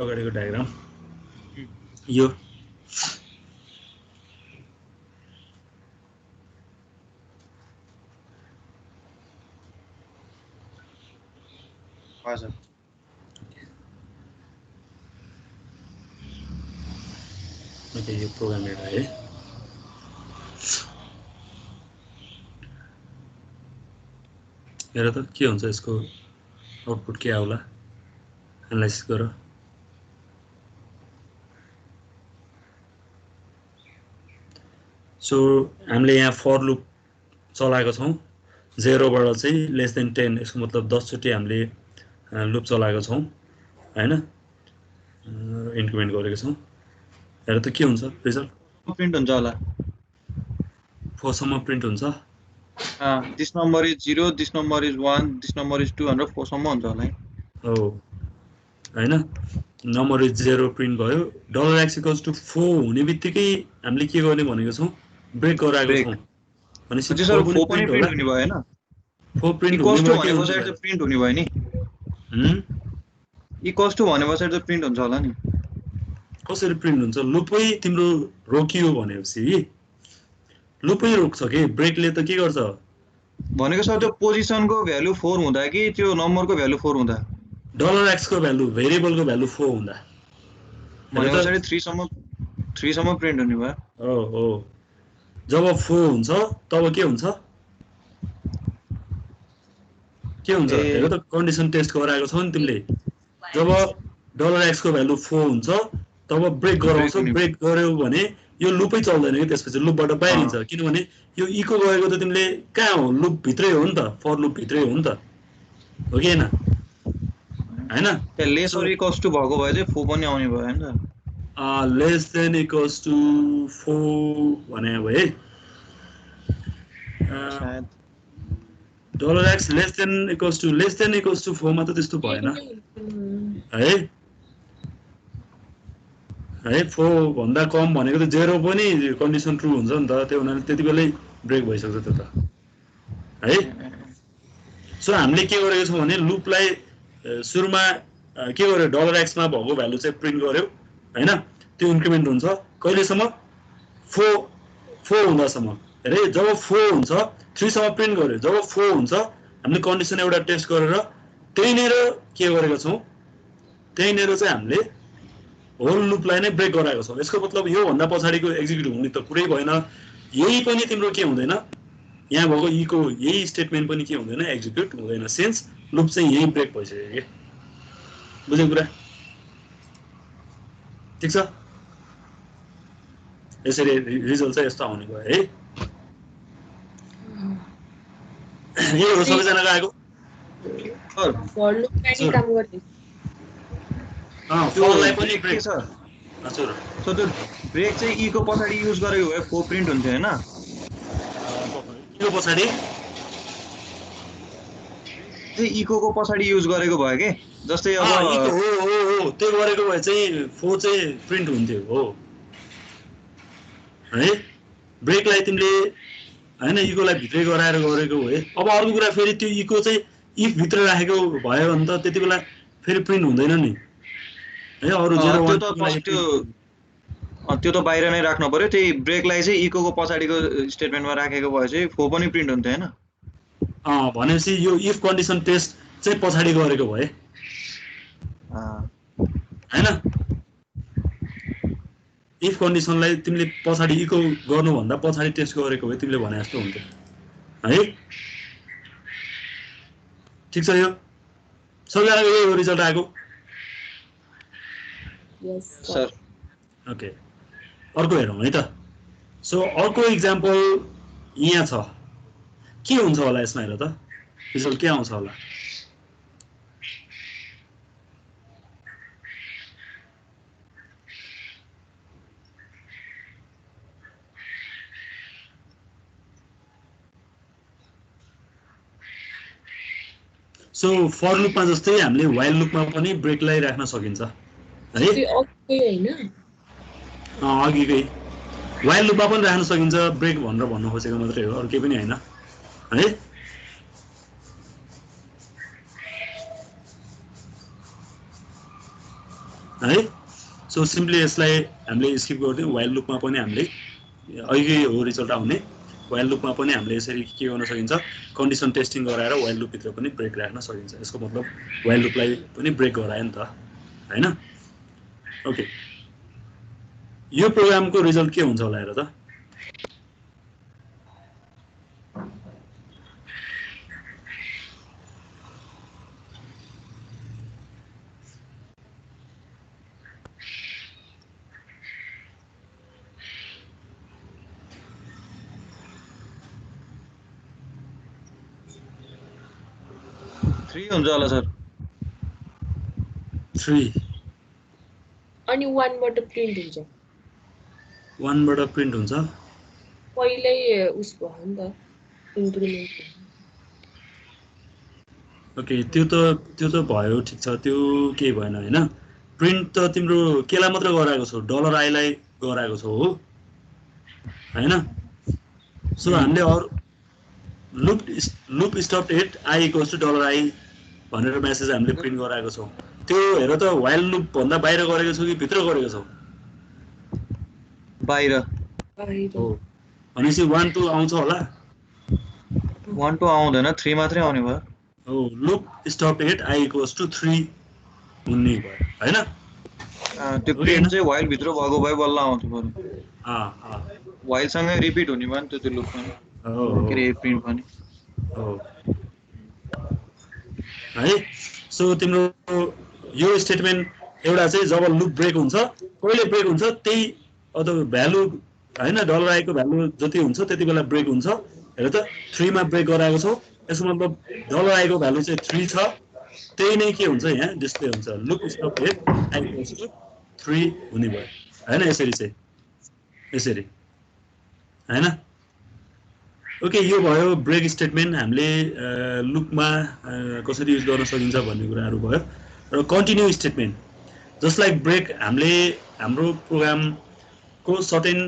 अगाडिको डायग्राम यो हजुर ओके यो प्रोग्राम हेर्दा है हेर त के हुन्छ यसको आउटपुट के आउला एनालाइसिस गर सो हामीले यहाँ फर लुप चलाएको छौं 0 बाट चाहिँ लेस देन 10 यसको मतलब 10 चोटी हामीले लुप चलाएको छौं हैन इन्क्रिमेन्ट गरेको छौं हेर त के हुन्छ रिजल्ट प्रिन्ट हुन्छ होला 4 सम्म प्रिन्ट हुन्छ this number is 0 this number is 1 this number is 2 भनेर 4 सम्म हुन्छ होला है हो हैन नम्बर इज 0 प्रिन्ट भयो $x = 4 हुने बित्तिकै हामीले के गर्ने भनेको छौं ब्रेक गराएको छौं भनेपछि त्यसो 4 पनि प्रिन्ट हुने भयो हैन 4 प्रिन्ट हुने हुने भयो भनेपछि त प्रिन्ट हुने भयो नि इक्वल्स टु भनेपछि त प्रिन्ट हुन्छ होला नि कसरी प्रिन्ट हुन्छ लुपै तिम्रो रोकियो भनेपछि लुपै रोक्छ के ब्रेकले त के गर्छ भनेको सर त्यो पोजिसनको भ्यालु 4 हुँदा कि त्यो नम्बरको भ्यालु 4 हुँदा $x को भ्यालु भेरिएबलको भ्यालु 4 हुँदा भनेपछि 3 सम्म प्रिन्ट हुने भयो हो जब 4 हुन्छ तब के हुन्छ हेर त कन्डिसन टेस्ट गराएको छौ नि तिमीले जब $x को भ्यालु 4 हुन्छ तब ब्रेक गराउँछ ब्रेक गर्यो भने यो लुपै चल्दैन के त्यसपछि लुपबाट बाहिरिन्छ किनभने यो इको गएको त तिमीले कहाँ हो लुप भित्रै हो नि त फर लुप भित्रै हो नि त हो कि हैन हैन लेस अर इक्वल्स टु भएको भए चाहिँ 4 पनि आउने भयो हैन लेस देन इक्वल्स टु 4 भने भए सायद $x less than equals to 4 मा त त्यस्तो भएन है 4 भन्दा कम भनेको त 0 पनि कन्डिसन ट्रु हुन्छ नि त त्यो हुनाले त्यतिबेलै ब्रेक भइसक्छ त्यो त है सो हामीले के गरेको छौं भने लुपलाई सुरुमा के गर्यो $x मा भएको भ्यालु चाहिँ प्रिन्ट गर्यो हैन त्यो इन्क्रिमेन्ट हुन्छ कहिलेसम्म 4 हुँदासम्म हेरे जब 4 हुन्छ 3 सम्म प्रिन्ट गर्यो जब 4 हुन्छ हामीले कन्डिसन एउटा टेस्ट गरेर त्यहीनेर के गरेको छौं त्यहीनेर चाहिँ हामीले होल लुपलाई नै ब्रेक गराएको छौं यसको मतलब यो भन्दा पछाडीको एक्जिक्युट हुने त कुरै भएन यही पनि तिम्रो के हुँदैन यहाँ भएको इको यही स्टेटमेन्ट पनि के हुँदैन एक्जिक्युट हुँदैन सिन्स लुप चाहिँ यही ब्रेक भइसक्यो के बुझ्यौ कुरा ठीक छ यसरी रिजल्ट चाहिँ यस्तो आउने भयो है यो हो सबैजनाको आएको फर लुप पनि काम गर्ने फललाई पनि ब्रेक छ हजुर सो त्यो ब्रेक चाहिँ ई को पछाडी युज गरेको भए 4 प्रिन्ट हुन्थ्यो हैन यो पछाडी चाहिँ इको को पछाडी युज गरेको भयो के जस्तै अब हो त्यो गरेको भए चाहिँ 4 चाहिँ प्रिन्ट हुन्थ्यो हो है ब्रेकलाई तिमीले हैन इकोलाई भित्रै गराएर गरेको भए अब अर्को कुरा फेरि त्यो इको चाहिँ इफ भित्र राखेको भयो भने त त्यति बेला फेरि प्रिन्ट हुँदैन नि है अरु 0 1 को लागि त्यो त बाहिर नै राख्नु पर्यो त्यही ब्रेकलाई चाहिँ इकोको पछाडीको स्टेटमेन्टमा राखेको भए चाहिँ फो पनि प्रिन्ट हुन्थ्यो हैन भनेपछि यो इफ कन्डिसन टेस्ट चाहिँ पछाडी गरेको भए हैन इफ कन्डिसनलाई तिमीले पछाडी इको गर्नु भन्दा पछाडी टेस्ट गरेको भए तिमीले भने जस्तो हुन्थ्यो है ठीक छ यो सबैजनाको यो रिजल्ट आएको यस सर ओके अर्को हेरौँ है त सो अर्को इक्जाम्पल यहाँ छ के हुन्छ होला यसमा हेर त रिजल्ट के आउँछ होला सो फर लुपमा जस्तै हामीले व्हाइल लुपमा पनि ब्रेकलाई राख्न सकिन्छ है त्यो अघिकै हैन अघिकै व्हाइल लुपमा पनि राख्न सकिन्छ ब्रेक भनेर भन्नु खोजेको मात्रै हो अरु केही पनि हैन है सो सिम्पली यसलाई हामीले स्किप गर्दियौ व्हाइल लुपमा पनि हामीले अघिकै हो रिजल्ट आउने व्हाइल लुपमा पनि हामीले यसरी के गर्न सकिन्छ कन्डिसन टेस्टिङ गराएर व्हाइल लुप भित्र पनि ब्रेक राख्न सकिन्छ यसको मतलब व्हाइल लुपलाई पनि ब्रेक गरायो नि त हैन ओके यो प्रोग्रामको रिजल्ट के हुन्छ होला हेर त हुन्छ होला सर 3 अनि 1 बाट प्रिन्ट हुन्छ 1 बाट प्रिन्ट हुन्छ पहिल्यै उस भयो नि त इन्क्रिमेन्ट ओके त्यो त भयो ठीक छ त्यो के भएन हैन प्रिन्ट त तिम्रो केला मात्र गराएको छौ $i लाई गराएको छौ हो हैन सो हामीले अरु loop stop at i = $i भनेर मेसेज हामीले प्रिन्ट गराएको छौ त्यो हेर त व्हाइल लुप भन्दा बाहिर गरेको छौ कि भित्र गरेको छौ बाहिर हो भनेपछि 1 2 आउँछ होला 1 2 आउँदैन 3 मात्रै आउने भयो हो लुप स्टप एट i = 3 हुने भयो हैन त्यो प्रिन्ट चाहिँ व्हाइल भित्र भएको भए बल्ल आउँथ्यो पर्यो व्हाइल सँगै रिपिट हुने भयो नि त्यो लुप पनि के रे प्रिन्ट पनि हो है सो तिम्रो यो स्टेटमेन्ट एउटा चाहिँ जब लुप ब्रेक हुन्छ कहिले ब्रेक हुन्छ त्यही अथवा भ्यालु हैन $i को भ्यालु जति हुन्छ त्यति बेला ब्रेक हुन्छ हेर त 3 मा ब्रेक गराएको छौ यसको मतलब $i को भ्यालु चाहिँ 3 छ त्यही नै के हुन्छ यहाँ डिस्प्ले हुन्छ लुप स्टप एट i = 3 हुने भयो हैन यसरी चाहिँ यसरी हैन ओके यो भयो ब्रेक स्टेटमेन्ट हामीले लुपमा कसरी युज गर्न सकिन्छ भन्ने कुराहरु भयो र continue statement just like break हामीले हाम्रो प्रोग्रामको सर्टेन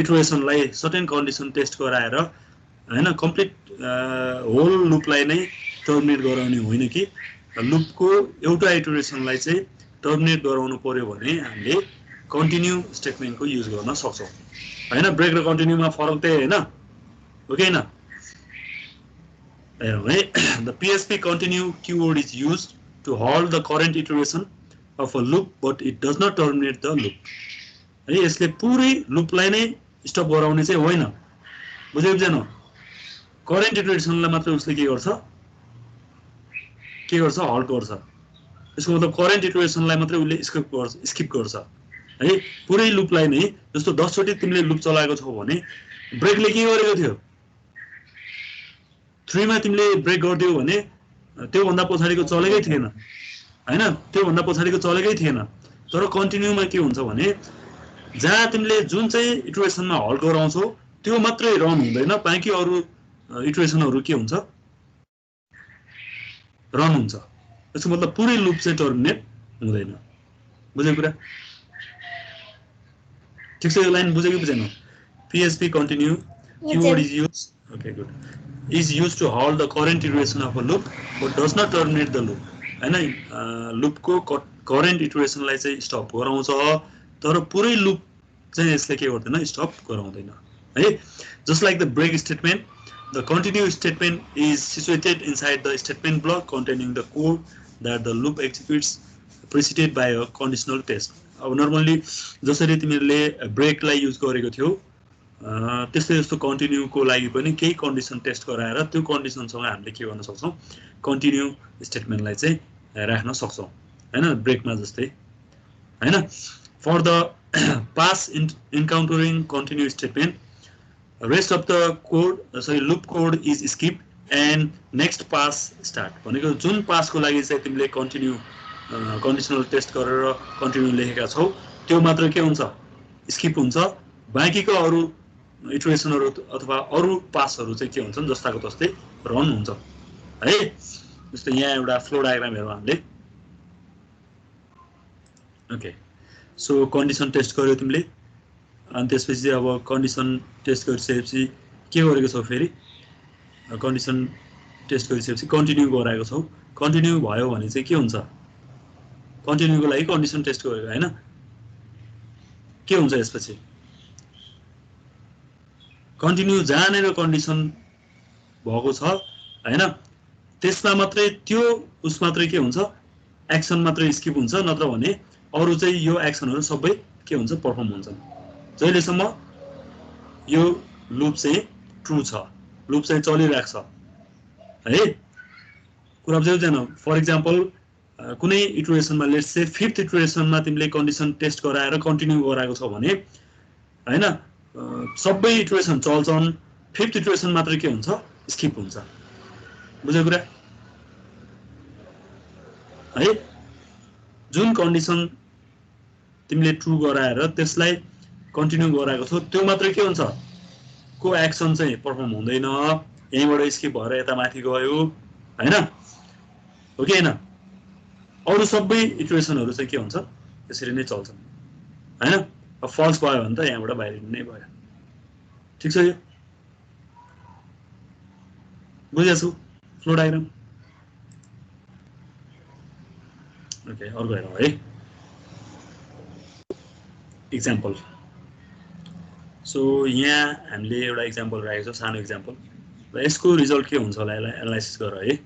इटरेसनलाई सर्टेन कन्डिसन टेस्ट गराएर हैन कम्प्लिट होल लुपलाई नै टर्मिनेट गराउने होइन कि लुपको एउटा इटरेसनलाई चाहिँ टर्मिनेट गराउनु पर्यो भने हामीले कन्टिन्यु स्टेटमेन्टको युज गर्न सक्छौं हैन ब्रेक र कन्टिन्युमा फरक त्यही हैन ओके न the PHP continue keyword is used to halt the current iteration of a loop but it does not terminate the loop है यसले पुरै लुपलाई नै स्टप गराउने चाहिँ होइन बुझ्यौ बुझेन करेन्ट इटरेसनलाई मात्र उसले के गर्छ हल्ट गर्छ यसको मतलब करेन्ट इटरेसनलाई मात्र उसले स्किप गर्छ है पुरै लुपलाई नै जस्तो 10 चोटी तिमीले लुप चलाएको छौ भने ब्रेकले के गरेको थियो 3 मा तिमीले ब्रेक गर्दियौ भने त्यो भन्दा पछाडीको चलेकै थिएन हैन त्यो भन्दा पछाडीको चलेकै थिएन तर कन्टिन्युमा के हुन्छ भने जहाँ तिमीले जुन चाहिँ इटरेसनमा हल्ट गराउँछौ त्यो मात्रै रन हुँदैन बाँकी अरु इटरेसनहरु के हुन्छ रन हुन्छ यसको मतलब पुरै लुप चाहिँ टर्मिनेट हुँदैन बुझ्यौ कुरा ठीक छ यो लाइन बुझ्यो कि बुझेन PHP continue keyword is used, okay, good, is used to halt the current iteration of a loop but does not terminate the loop. हैन लुप को करेन्ट इटरेसनलाई चाहिँ स्टप गराउँछ तर पुरै लुप चाहिँ यसले के गर्दैन स्टप गराउँदैन है. Just like the break statement, the continue statement is situated inside the statement block containing the code that the loop executes preceded by a conditional test. अब नर्मल्ली जसरी तिमीले ब्रेकलाई युज गरेको थियौ त्यस्तै जस्तो कन्टिन्यूको लागि पनि केही कन्डिसन टेस्ट गराएर त्यो कन्डिसनसँग हामीले के गर्न सक्छौँ कन्टिन्यू स्टेटमेन्टलाई चाहिँ राख्न सक्छौँ हैन ब्रेकमा जस्तै हैन. For the pass encountering continue statement rest of the code sorry loop code is skip and next pass start भनेको जुन पासको लागि चाहिँ तिमीले कन्टिन्यू कन्डिसनल टेस्ट गरेर कन्टिन्यू लेखेका छौ त्यो मात्र के हुन्छ स्किप हुन्छ, बाँकीको अरू इटरेसनहरू अथवा अरू पासहरू चाहिँ के हुन्छन् जस्ताको तस्तै रन हुन्छ है. जस्तो यहाँ एउटा फ्लो डायग्राम हेरौँ हामीले. ओके, सो कन्डिसन टेस्ट गर्यो तिमीले अनि त्यसपछि अब कन्डिसन टेस्ट गरिसकेपछि के गरेको छौ फेरि कन्डिसन टेस्ट गरिसकेपछि कन्टिन्यू गराएको छौ. कन्टिन्यू भयो भने चाहिँ के हुन्छ कन्टिन्यूको लागि कन्डिसन टेस्ट गरेको हैन के हुन्छ यसपछि कन्टिन्यू जहाँनेर कन्डिसन भएको छ हैन त्यसमा मात्रै त्यो उस मात्रै के हुन्छ एक्सन मात्रै स्किप हुन्छ, नत्र भने अरू चाहिँ यो एक्सनहरू सबै के हुन्छ परफर्म हुन्छन् जहिलेसम्म यो लुप चाहिँ ट्रु छ, लुप चाहिँ चलिरहेको छ है. कुरा बुझ्यौ? फर इक्जाम्पल कुनै इटरेसनमा लेट्स से फिफ्थ इटरेसनमा तिमीले कन्डिसन टेस्ट गराएर कन्टिन्यू गराएको छ भने हैन सबै इटरेसन चल्छन्, फिफ्थ इटरेसन मात्र के हुन्छ स्किप हुन्छ. बुझ्यो कुरा है? जुन कन्डिसन तिमीले ट्रु गराएर त्यसलाई कन्टिन्यू गराएको छौ त्यो मात्र के हुन्छ को एक्सन चाहिँ परफर्म हुँदैन, यहीँबाट स्किप भएर यता माथि गयो हैन हो कि हैन. अरू सबै इटरेसनहरू चाहिँ के हुन्छ त्यसरी नै चल्छन् हैन. अब फल्स भयो भने त यहाँबाट बाहिर नै भयो. ठिक छ यो बुझेछु फ्लो डायग्राम. ओके, अर्को हेरौँ है इक्जाम्पल. सो यहाँ हामीले एउटा इक्जाम्पल राखेको छौँ सानो इक्जाम्पल र यसको रिजल्ट के हुन्छ होला यसलाई एनालाइसिस गर है.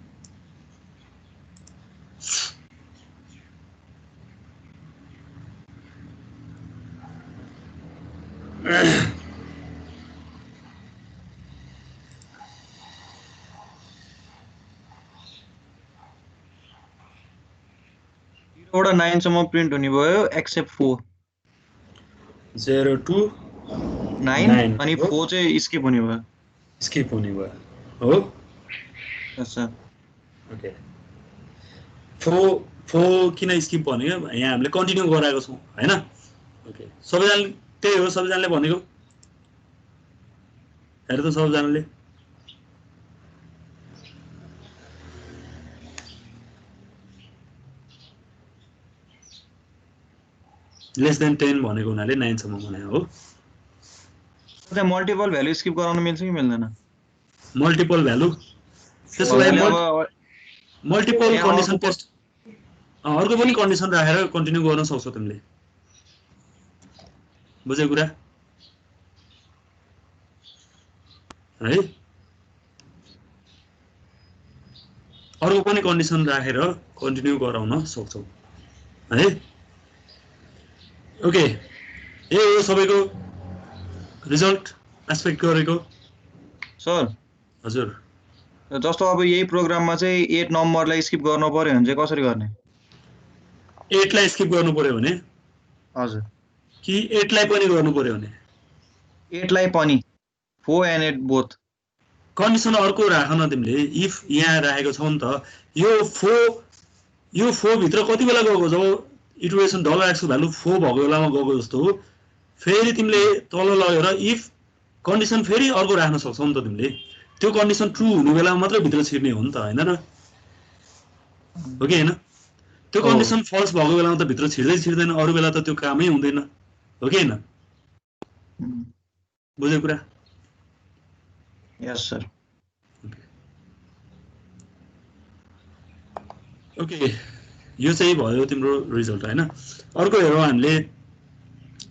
एउटा 9 सम्म प्रिन्ट हुने भयो एक्सेप्ट 4 0 to 9 अनि 4 चाहिँ स्किप हुने भयो. स्किप हुने भयो हो. अच्छा ओके, 4 किन स्किप भनेको यहाँ हामीले कन्टिन्यू गराएको छौँ हैन. ओके, सबैजनाले त्यही हो सबैजनाले भनेको हेर त सबैजनाले लेस देन 10 भनेको हुनाले 9 सम्म भने हो. त्यहाँ मल्टिपल भ्यालु स्किप गराउन मिल्छ कि मिल्दैन? मल्टिपल भ्यालु त्यसको लागि मल्टिपल कन्डिसन टेस्ट अर्को पनि कन्डिसन राखेर कन्टिन्यू गर्न सक्छौ तिमीले. बुझ्यौ कुरा है? अर्को पनि कन्डिसन राखेर कन्टिन्यू गराउन सक्छौ है. ओके, यो सबैको रिजल्ट एस्पेक्ट गरेको सर. हजुर, जस्तो अब यही प्रोग्राममा चाहिँ 8 नम्बरलाई स्किप गर्नु पर्यो भने चाहिँ कसरी गर्ने? 8 लाई स्किप गर्नु पर्यो भने हजुर कि 8 लाई पनि गर्नु पर्यो भने 8 लाई पनि 4 and 8 बोथ कन्डिसन अर्को राख न तिमीले. इफ यहाँ राखेको छौ नि त यो 4 भित्र कति बेला गएको जब इटरेसन $x को भ्यालु 4 भएको बेलामा गएको जस्तो हो. फेरि तिमीले तल लगेर इफ कन्डिसन फेरि अर्को राख्न सक्छौ नि त तिमीले. त्यो कन्डिसन ट्रु हुने बेलामा मात्र भित्र छिर्ने हो नि त हैन र हो कि हैन? त्यो कन्डिसन फल्स भएको बेलामा त भित्र छिर्दैन, अरू बेला त त्यो कामै हुँदैन हो कि हैन? बुझ्यौ कुरा यस सर। ओके, यो चाहिँ भयो तिम्रो रिजल्ट हैन। अर्को हेरौँ हामीले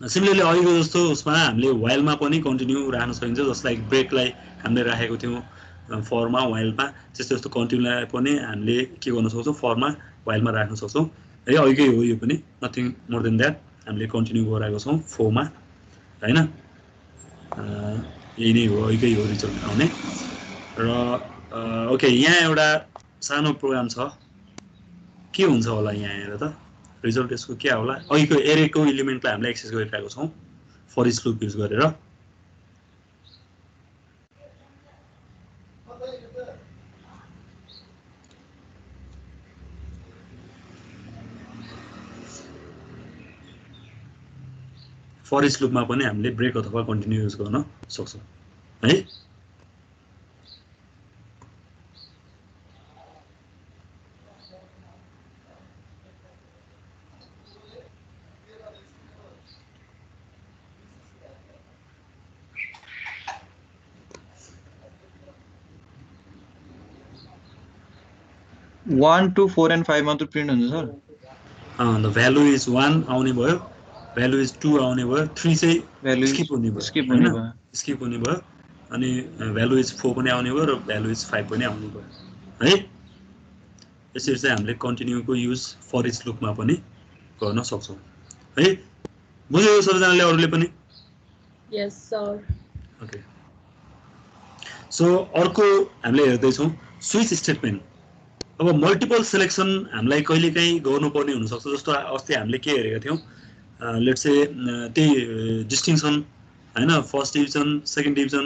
सिमिलरली अहिलेको जस्तो उसमा हामीले वाइलमा पनि कन्टिन्यू राख्न सकिन्छ, जस्ट लाइक ब्रेकलाई हामीले राखेको थियौँ फरमा वाइलमा, त्यस्तो जस्तो कन्टिन्यूलाई पनि हामीले के गर्न सक्छौँ फरमा वाइलमा राख्न सक्छौँ है। अहिलेकै हो यो पनि, नथिङ मोर देन द्याट, हामीले कन्टिन्यू गराएको छौँ फोरमा हैन। यही नै हो, अहिलेकै हो रिजल्ट आउने। र ओके, यहाँ एउटा सानो प्रोग्राम छ, के हुन्छ होला यहाँ हेर त रिजल्ट यसको के होला। अहिलेको एरेको इलिमेन्टलाई हामीले एक्सेस गरिरहेको छौँ फर इच लुप युज गरेर। फर इच लुपमा पनि हामीले ब्रेक अथवा कन्टिन्यू युज गर्न सक्छौँ है। वन टू 4 and 5 मात्र प्रिन्ट हुन्छ सर। द भ्यालु इज 1 आउने भयो, भ्यालु इज 2 आउने भयो, 3 चाहिँ भ्यालु स्किप हुने भयो, स्किप हुने भयो, स्किप हुने भयो, अनि भ्यालु इज 4 पनि आउने भयो र भ्यालु इज 5 पनि आउने भयो है। यसरी चाहिँ हामीले कन्टिन्यूको युज फर इच लुपमा पनि गर्न सक्छौँ है। बुझ्यो सबैजनाले, अरूले पनि? यस सर। ओके, सो अर्को हामीले हेर्दैछौँ स्विच स्टेटमेन्ट। अब मल्टिपल सिलेक्सन हामीलाई कहिलेकाहीँ गर्नुपर्ने हुनसक्छ, जस्तो अस्ति हामीले के हेरेका थियौँ, लेट्स से त्यही डिस्टिङसन हैन, फर्स्ट डिभिजन सेकेन्ड डिभिजन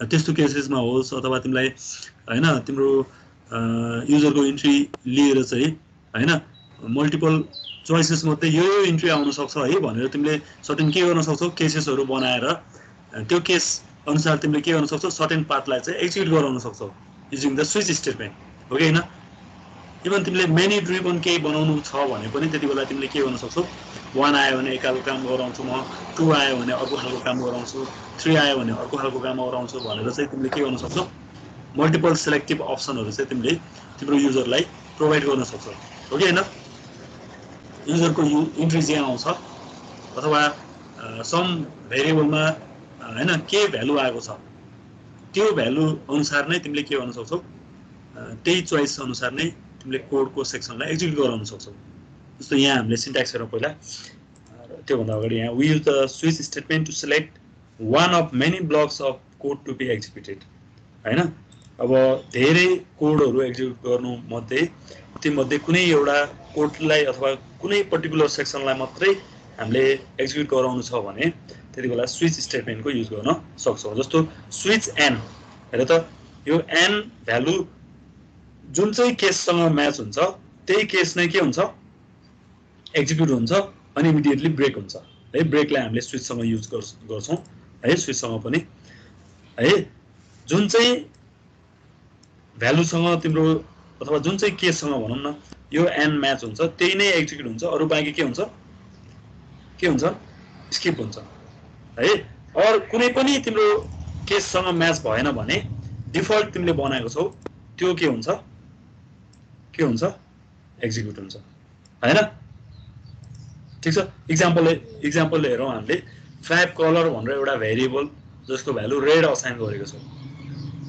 त्यस्तो केसेसमा होस्, अथवा तिमीलाई हैन तिम्रो युजरको इन्ट्री लिएर चाहिँ हैन मल्टिपल चोइसेस मध्ये यो इन्ट्री आउन सक्छ है भनेर तिमीले सर्टेन के गर्न सक्छौ, केसेसहरू बनाएर त्यो केस अनुसार तिमीले के गर्न सक्छौ, सर्टेन पाथलाई चाहिँ एक्जिक्युट गराउन सक्छौ युजिङ द स्विच स्टेटमेन्ट, हो कि हैन। इभन तिमीले मेनी ड्रिभन केही बनाउनु छ भने पनि त्यति बेला तिमीले के गर्न सक्छौ, 1 आयो भने एक खालको काम गराउँछु म, 2 आयो भने अर्को खालको काम गराउँछु, 3 आयो भने अर्को खालको काम गराउँछु भनेर चाहिँ तिमीले के गर्न सक्छौ, मल्टिपल सेलेक्टिभ अप्सनहरू चाहिँ तिमीले तिम्रो युजरलाई प्रोभाइड गर्न सक्छौ, हो कि हैन। युजरको इन्ट्री जे आउँछ अथवा सम भेरिएबलमा हैन के भ्यालु आएको छ त्यो भ्यालु अनुसार नै तिमीले के गर्न सक्छौ, त्यही चोइस अनुसार नै तिमीले कोडको सेक्सनलाई एक्जिक्युट गराउन सक्छौ। जस्तो यहाँ हामीले सिन्ट्याक्स हेरौँ पहिला, त्योभन्दा अगाडि यहाँ we use the switch statement to select one of many blocks of code to be executed हैन। अब धेरै कोडहरू एक्जिक्युट गर्नु मध्ये तीमध्ये कुनै एउटा कोडलाई अथवा कुनै पर्टिकुलर सेक्सनलाई मात्रै हामीले एक्जिक्युट गराउनु छ भने त्यति बेला स्विच स्टेटमेन्टको युज गर्न सक्छौँ। जस्तो स्विच एन, हेर त यो एन भ्यालु जुन चाहिँ केससँग म्याच हुन्छ त्यही केस नै के हुन्छ, एक्जिक्युट हुन्छ अनि इमिडिएटली ब्रेक हुन्छ है। ब्रेकलाई हामीले स्विचसँग युज गर्छौँ है, स्विचसँग पनि है। जुन चाहिँ भ्यालुसँग तिम्रो अथवा जुन चाहिँ केससँग भनौँ न यो एन म्याच हुन्छ त्यही नै एक्जिक्युट हुन्छ, अरू बाँकी के हुन्छ, स्किप हुन्छ है। अर कुनै पनि तिम्रो केससँग म्याच भएन भने डिफल्ट तिमीले बनाएको छौ त्यो के हुन्छ, एक्जिक्युट हुन्छ हैन। ठिक छ, इक्जाम्पल हेरौँ हामीले। 5 कलर भनेर एउटा भेरिएबल जसको भ्यालु रेड असाइन गरेको छौँ।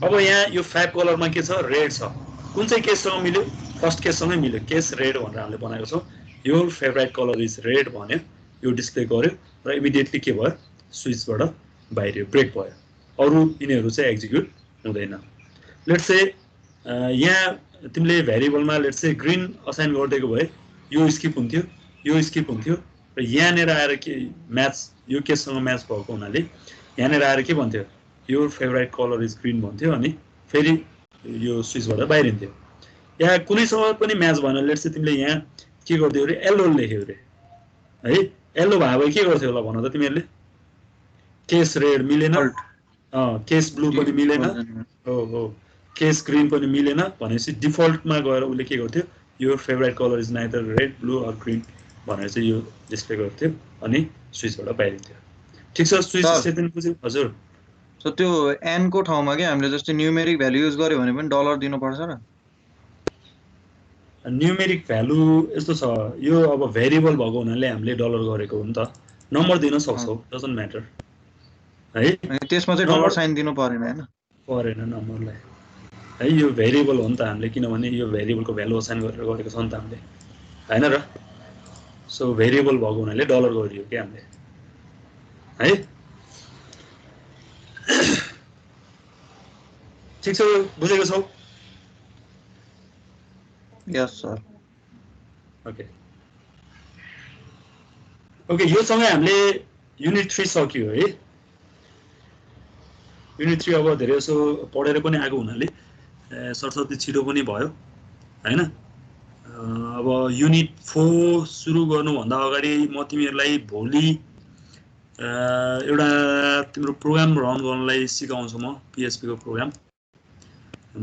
अब यहाँ यो 5 कलरमा के छ, रेड छ। कुन चाहिँ केससँग मिल्यो, फर्स्ट केससँगै मिल्यो, केस रेड भनेर हामीले बनाएको छौँ। यो फेभरेट कलर इज रेड भन्यो, यो डिस्प्ले गर्यो र इमिडिएटली के भयो, स्विचबाट बाहिरियो, ब्रेक भयो। अरू यिनीहरू चाहिँ एक्जिक्युट हुँदैन। लेट्स से यहाँ तिमीले भेरिएबलमा लेट्स से ग्रीन असाइन गरिदिएको भए यो स्किप हुन्थ्यो, यो स्किप हुन्थ्यो र यहाँनिर आएर के म्याच, यो केससँग म्याच भएको हुनाले यहाँनिर आएर के भन्थ्यो, यो फेभरेट कलर इज ग्रीन भन्थ्यो अनि फेरि यो स्विचबाट बाहिरिन्थ्यो। यहाँ कुनैसँग पनि म्याच भएन, लेट्स से तिमीले यहाँ के गरिदियो अरे येल्लो लेख्यो अरे है। येल्लो भए भए के गर्थ्यो होला भन त तिमीहरूले, केस रेड मिलेन, केस ब्लू पनि मिलेन, हो केस ग्रीन पनि मिलेन भनेपछि डिफल्टमा गएर उसले के गर्थ्यो, यो favourite colour is neither red blue or green भनेर चाहिँ यो डिस्प्ले गर्थ्यो अनि स्विचबाट बाहिरिन्थ्यो। ठिक छ, स्विच स्टेटमेन्ट बुझ्यौ हजुर? सो त्यो n को ठाउँमा के हामीले जस्तै न्यूमेरिक भ्यालु युज गर्यो भने पनि डलर दिनु पर्छ र न्यूमेरिक भ्यालु यस्तो छ यो अब भेरिएबल भएको हुनाले हामीले डलर गरेको हो नि त नम्बर दिन सक्छौ डजन्ट म्याटर है अनि त्यसमा चाहिँ डलर साइन दिनु परेन हैन परेन नम्बरलाई है यो भेरिएबल हो नि त हामीले किनभने यो भेरिएबलको भ्यालु असाइन गरेर गरेको छ नि त हामीले हैन र सो भेरिएबल भएको हुनाले डलर गरियो के हामीले है ठीक छ बुझेको छौ यस सर ओके ओके यो सँगै हामीले युनिट 3 सक्यो है युनिट 3 अब धेरै जसो पढेर पनि आएको हुनाले सरस्वती छिटो पनि भयो हैन अब युनिट 4 सुरु गर्नुभन्दा अगाडि म तिमीहरूलाई भोलि एउटा तिम्रो प्रोग्राम रन गर्नलाई सिकाउँछु म PHP को प्रोग्राम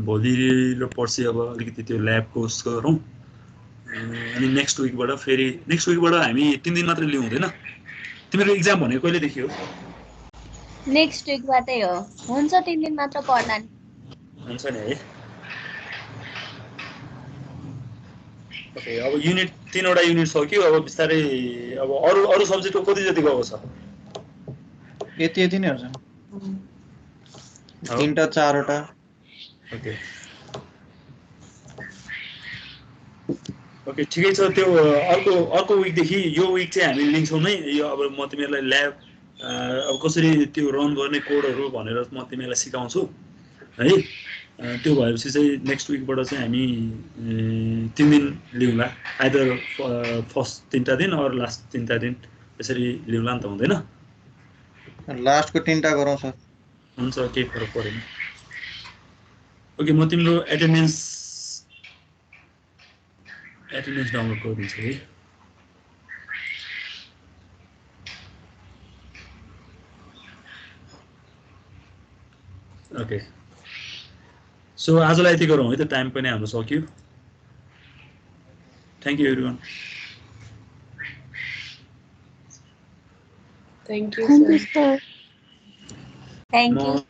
भोलि र पर्सि अब अलिकति त्यो ल्याब कोर्स गरौँ अनि नेक्स्ट विकबाट फेरि नेक्स्ट विकबाट हामी 3 दिन मात्र लिउ हुँदैन तिम्रो एक्जाम भनेको कहिलेदेखि हो नेक्स्ट विकबाटै हो हुन्छ 3 दिन मात्र पढ्ला नि हुन्छ नि है ओके अब युनिट 3 वटा युनिट सक्यो अब बिस्तारै अब अरु सब्जेक्टको कति जति गएको छ यति नै हो सर 3टा 4वटा ओके ओके ठिकै छ त्यो अर्को विकदेखि यो विक चाहिँ हामी लिन्छौँ नै यो अब म तिमीहरूलाई ल्याब अब कसरी त्यो रन गर्ने कोडहरू भनेर म तिमीहरूलाई सिकाउँछु है त्यो भएपछि चाहिँ नेक्स्ट विकबाट चाहिँ हामी 3 दिन लिउँला आइदर फर्स्ट 3टा दिन अर लास्ट 3टा दिन यसरी लिउँला नि त हुँदैन लास्टको 3टा गरौँ सर हुन्छ केही फरक परेन ओके म तिम्रो एटेन्डेन्स डाउनलोड गरिदिन्छु है ओके सो आजलाई यति गरौँ है त टाइम पनि हाम्रो सक्यो thank you everyone Thank you, sir. Thank you